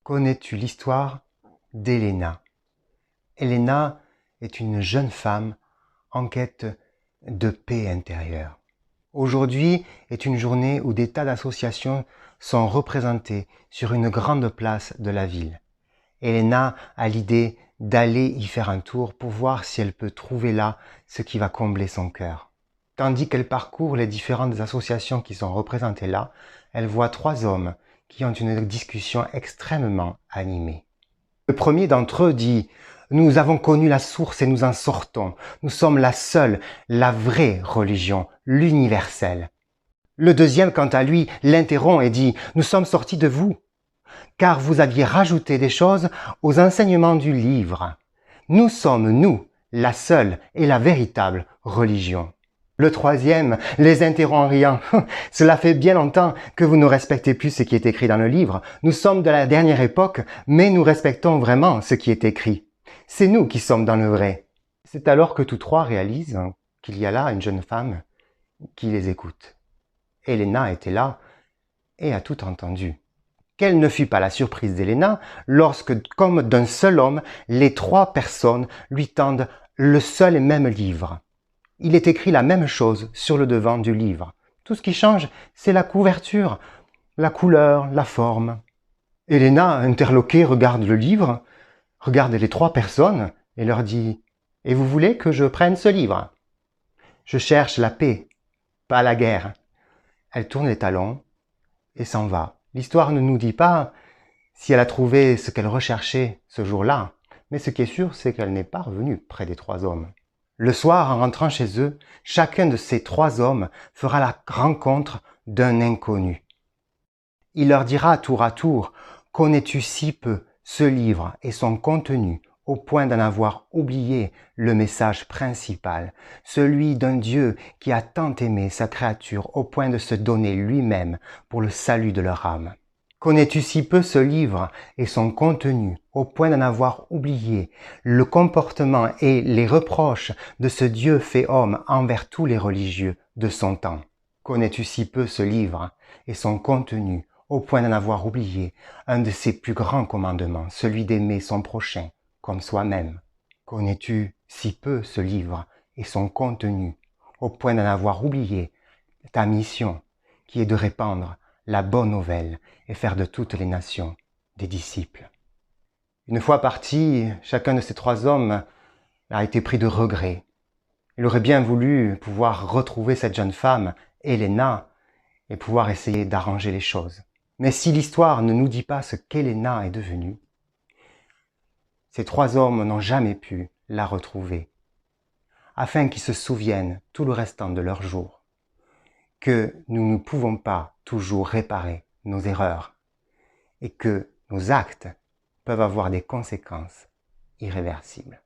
Connais-tu l'histoire d'Héléna? Héléna est une jeune femme en quête de paix intérieure. Aujourd'hui est une journée où des tas d'associations sont représentées sur une grande place de la ville. Héléna a l'idée d'aller y faire un tour pour voir si elle peut trouver là ce qui va combler son cœur. Tandis qu'elle parcourt les différentes associations qui sont représentées là, elle voit trois hommes qui ont une discussion extrêmement animée. Le premier d'entre eux dit « Nous avons connu la source et nous en sortons. Nous sommes la seule, la vraie religion, l'universelle. » Le deuxième, quant à lui, l'interrompt et dit « Nous sommes sortis de vous, car vous aviez rajouté des choses aux enseignements du livre. Nous sommes, nous, la seule et la véritable religion. » Le troisième les interrompt en riant. « Cela fait bien longtemps que vous ne respectez plus ce qui est écrit dans le livre. Nous sommes de la dernière époque, mais nous respectons vraiment ce qui est écrit. C'est nous qui sommes dans le vrai. » C'est alors que tous trois réalisent qu'il y a là une jeune femme qui les écoute. Héléna était là et a tout entendu. Quelle ne fut pas la surprise d'Héléna lorsque, comme d'un seul homme, les trois personnes lui tendent le seul et même livre. Il est écrit la même chose sur le devant du livre. Tout ce qui change, c'est la couverture, la couleur, la forme. Héléna, interloquée, regarde le livre, regarde les trois personnes et leur dit « Et vous voulez que je prenne ce livre ? Je cherche la paix, pas la guerre. » Elle tourne les talons et s'en va. L'histoire ne nous dit pas si elle a trouvé ce qu'elle recherchait ce jour-là, mais ce qui est sûr, c'est qu'elle n'est pas revenue près des trois hommes. Le soir, en rentrant chez eux, chacun de ces trois hommes fera la rencontre d'un inconnu. Il leur dira tour à tour « Connais-tu si peu ce livre et son contenu au point d'en avoir oublié le message principal, celui d'un Dieu qui a tant aimé sa créature au point de se donner lui-même pour le salut de leur âme ? Connais-tu si peu ce livre et son contenu au point d'en avoir oublié le comportement et les reproches de ce Dieu fait homme envers tous les religieux de son temps? Connais-tu si peu ce livre et son contenu au point d'en avoir oublié un de ses plus grands commandements, celui d'aimer son prochain comme soi-même? Connais-tu si peu ce livre et son contenu au point d'en avoir oublié ta mission qui est de répandre la bonne nouvelle et faire de toutes les nations des disciples? Une fois parti, chacun de ces trois hommes a été pris de regret. Il aurait bien voulu pouvoir retrouver cette jeune femme, Héléna, et pouvoir essayer d'arranger les choses. Mais si l'histoire ne nous dit pas ce qu'Héléna est devenue, ces trois hommes n'ont jamais pu la retrouver, afin qu'ils se souviennent tout le restant de leur jour que nous ne pouvons pas toujours réparer nos erreurs et que nos actes peuvent avoir des conséquences irréversibles.